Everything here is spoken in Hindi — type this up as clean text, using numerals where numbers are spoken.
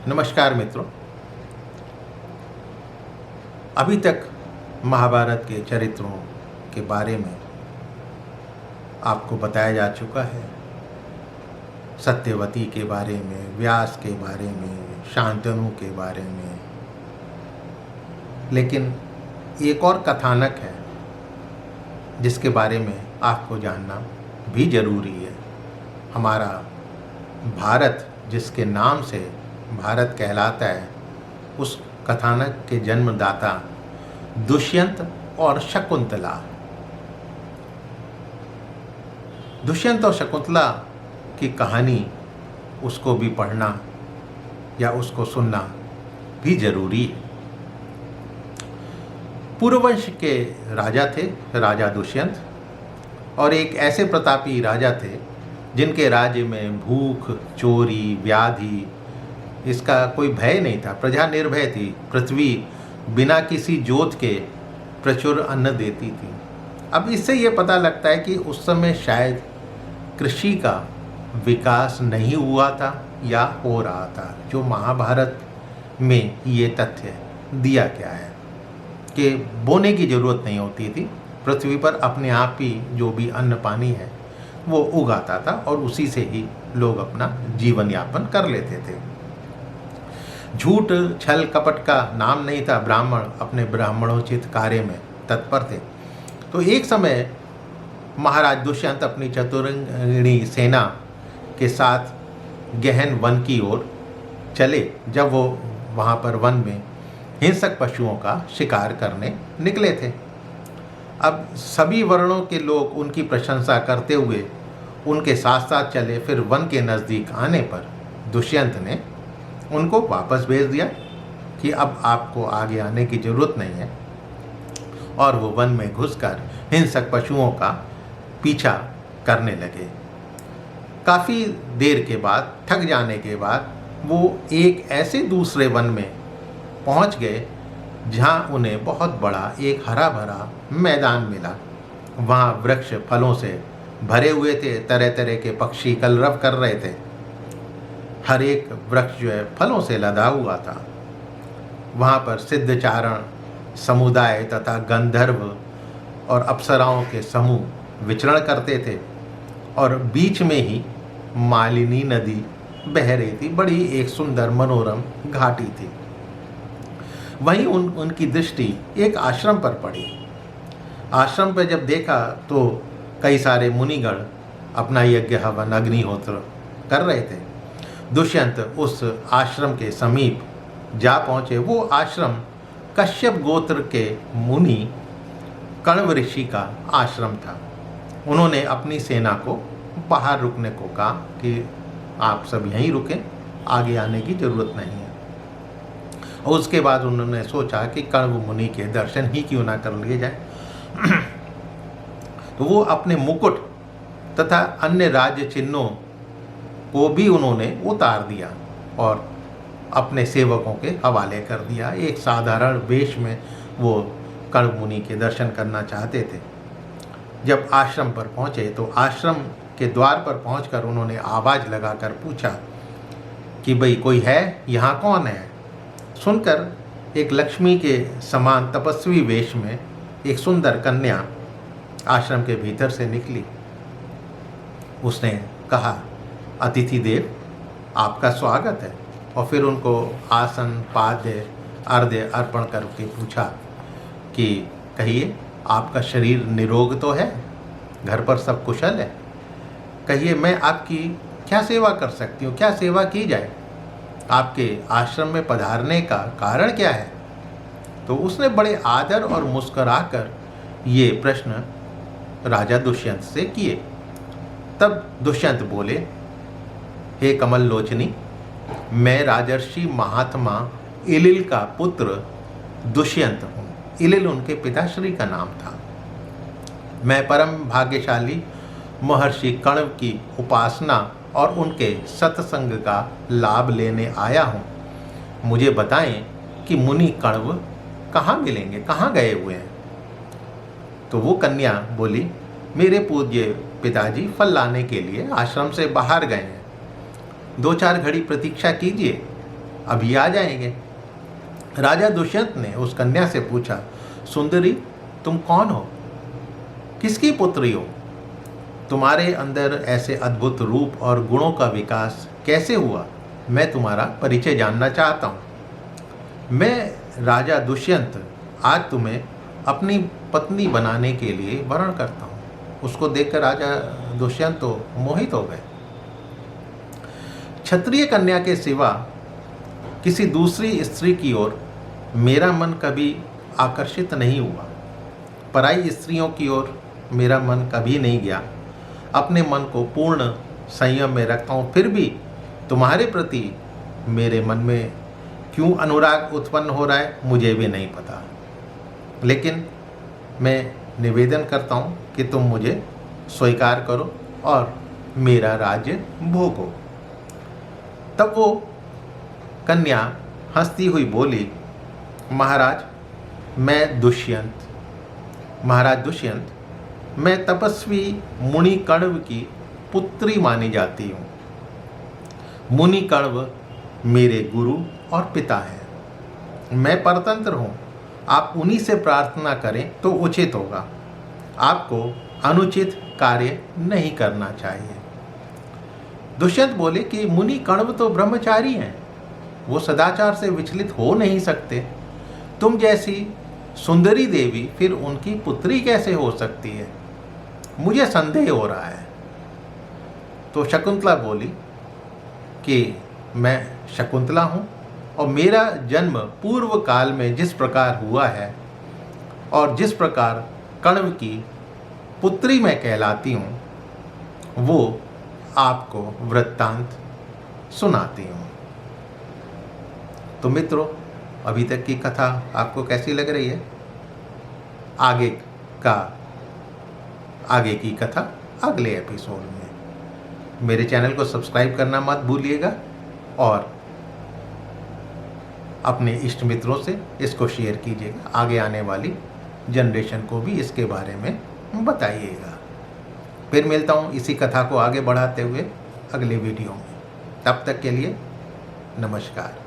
नमस्कार मित्रों। अभी तक महाभारत के चरित्रों के बारे में आपको बताया जा चुका है। सत्यवती के बारे में, व्यास के बारे में, शांतनु के बारे में। लेकिन एक और कथानक है जिसके बारे में आपको जानना भी जरूरी है। हमारा भारत जिसके नाम से भारत कहलाता है, उस कथानक के जन्मदाता दुष्यंत और शकुंतला। दुष्यंत और शकुंतला की कहानी उसको भी पढ़ना या उसको सुनना भी जरूरी है। पूर्ववंश के राजा थे राजा दुष्यंत, और एक ऐसे प्रतापी राजा थे जिनके राज्य में भूख, चोरी, व्याधि इसका कोई भय नहीं था। प्रजा निर्भय थी। पृथ्वी बिना किसी जोत के प्रचुर अन्न देती थी। अब इससे ये पता लगता है कि उस समय शायद कृषि का विकास नहीं हुआ था या हो रहा था। जो महाभारत में ये तथ्य दिया गया है कि बोने की ज़रूरत नहीं होती थी, पृथ्वी पर अपने आप ही जो भी अन्न पानी है वो उगाता था और उसी से ही लोग अपना जीवन यापन कर लेते थे। झूठ, छल, कपट का नाम नहीं था। ब्राह्मण अपने ब्राह्मणोचित कार्य में तत्पर थे। तो एक समय महाराज दुष्यंत अपनी चतुरंगिणी सेना के साथ गहन वन की ओर चले। जब वो वहाँ पर वन में हिंसक पशुओं का शिकार करने निकले थे। अब सभी वर्णों के लोग उनकी प्रशंसा करते हुए उनके साथ साथ चले। फिर वन के नज़दीक आने पर दुष्यंत ने उनको वापस भेज दिया कि अब आपको आगे आने की ज़रूरत नहीं है, और वो वन में घुसकर हिंसक पशुओं का पीछा करने लगे। काफ़ी देर के बाद, थक जाने के बाद, वो एक ऐसे दूसरे वन में पहुंच गए जहां उन्हें बहुत बड़ा एक हरा भरा मैदान मिला। वहां वृक्ष फलों से भरे हुए थे। तरह तरह के पक्षी कलरव कर रहे थे। हर एक वृक्ष जो है फलों से लदा हुआ था। वहाँ पर सिद्धचारण समुदाय तथा गंधर्व और अप्सराओं के समूह विचरण करते थे, और बीच में ही मालिनी नदी बह रही थी। बड़ी एक सुंदर मनोरम घाटी थी। वहीं उनकी दृष्टि एक आश्रम पर पड़ी। आश्रम पर जब देखा तो कई सारे मुनिगण अपना यज्ञ हवन अग्निहोत्र कर रहे थे। दुष्यंत उस आश्रम के समीप जा पहुँचे। वो आश्रम कश्यप गोत्र के मुनि कण्व ऋषि का आश्रम था। उन्होंने अपनी सेना को बाहर रुकने को कहा कि आप सब यहीं रुकें, आगे आने की ज़रूरत नहीं है। और उसके बाद उन्होंने सोचा कि कण्व मुनि के दर्शन ही क्यों ना कर लिए जाए। तो वो अपने मुकुट तथा अन्य राज्य चिन्हों को भी उन्होंने उतार दिया और अपने सेवकों के हवाले कर दिया। एक साधारण वेश में वो कण्व मुनि के दर्शन करना चाहते थे। जब आश्रम पर पहुँचे तो आश्रम के द्वार पर पहुंचकर उन्होंने आवाज़ लगाकर पूछा कि भाई कोई है, यहाँ कौन है। सुनकर एक लक्ष्मी के समान तपस्वी वेश में एक सुंदर कन्या आश्रम के भीतर से निकली। उसने कहा, अतिथि देव, आपका स्वागत है। और फिर उनको आसन, पाद्य, अर्घ्य अर्पण करके पूछा कि कहिए, आपका शरीर निरोग तो है, घर पर सब कुशल है, कहिए मैं आपकी क्या सेवा कर सकती हूँ, क्या सेवा की जाए, आपके आश्रम में पधारने का कारण क्या है। तो उसने बड़े आदर और मुस्कुराकर ये प्रश्न राजा दुष्यंत से किए। तब दुष्यंत बोले, हे कमल लोचनी, मैं राजर्षि महात्मा इलिल का पुत्र दुष्यंत हूँ। इलिल उनके पिताश्री का नाम था। मैं परम भाग्यशाली महर्षि कण्व की उपासना और उनके सत्संग का लाभ लेने आया हूँ। मुझे बताएं कि मुनि कण्व कहाँ मिलेंगे, कहाँ गए हुए हैं। तो वो कन्या बोली, मेरे पूज्य पिताजी फल लाने के लिए आश्रम से बाहर गए हैं, 2-4 घड़ी प्रतीक्षा कीजिए, अभी आ जाएंगे। राजा दुष्यंत ने उस कन्या से पूछा, सुंदरी, तुम कौन हो? किसकी पुत्री हो? तुम्हारे अंदर ऐसे अद्भुत रूप और गुणों का विकास कैसे हुआ? मैं तुम्हारा परिचय जानना चाहता हूँ। मैं राजा दुष्यंत आज तुम्हें अपनी पत्नी बनाने के लिए वरण करता हूँ। उसको देखकर राजा दुष्यंत तो मोहित हो गए। क्षत्रिय कन्या के सिवा किसी दूसरी स्त्री की ओर मेरा मन कभी आकर्षित नहीं हुआ। पराई स्त्रियों की ओर मेरा मन कभी नहीं गया। अपने मन को पूर्ण संयम में रखता हूँ, फिर भी तुम्हारे प्रति मेरे मन में क्यों अनुराग उत्पन्न हो रहा है मुझे भी नहीं पता। लेकिन मैं निवेदन करता हूँ कि तुम मुझे स्वीकार करो और मेरा राज्य भोगो। तब वो कन्या हंसती हुई बोली, महाराज दुष्यंत, मैं तपस्वी मुनि कण्व की पुत्री मानी जाती हूँ। मुनि कण्व मेरे गुरु और पिता हैं। मैं परतंत्र हूँ। आप उन्हीं से प्रार्थना करें तो उचित होगा। आपको अनुचित कार्य नहीं करना चाहिए। दुष्यंत बोले कि मुनि कण्व तो ब्रह्मचारी हैं, वो सदाचार से विचलित हो नहीं सकते। तुम जैसी सुंदरी देवी फिर उनकी पुत्री कैसे हो सकती है? मुझे संदेह हो रहा है। तो शकुंतला बोली कि मैं शकुंतला हूँ और मेरा जन्म पूर्व काल में जिस प्रकार हुआ है और जिस प्रकार कण्व की पुत्री मैं कहलाती हूँ, वो आपको वृत्तांत सुनाती हूँ। तो मित्रों, अभी तक की कथा आपको कैसी लग रही है? आगे की कथा अगले एपिसोड में। मेरे चैनल को सब्सक्राइब करना मत भूलिएगा और अपने इष्ट मित्रों से इसको शेयर कीजिएगा। आगे आने वाली जनरेशन को भी इसके बारे में बताइएगा। फिर मिलता हूँ इसी कथा को आगे बढ़ाते हुए अगले वीडियो में। तब तक के लिए नमस्कार।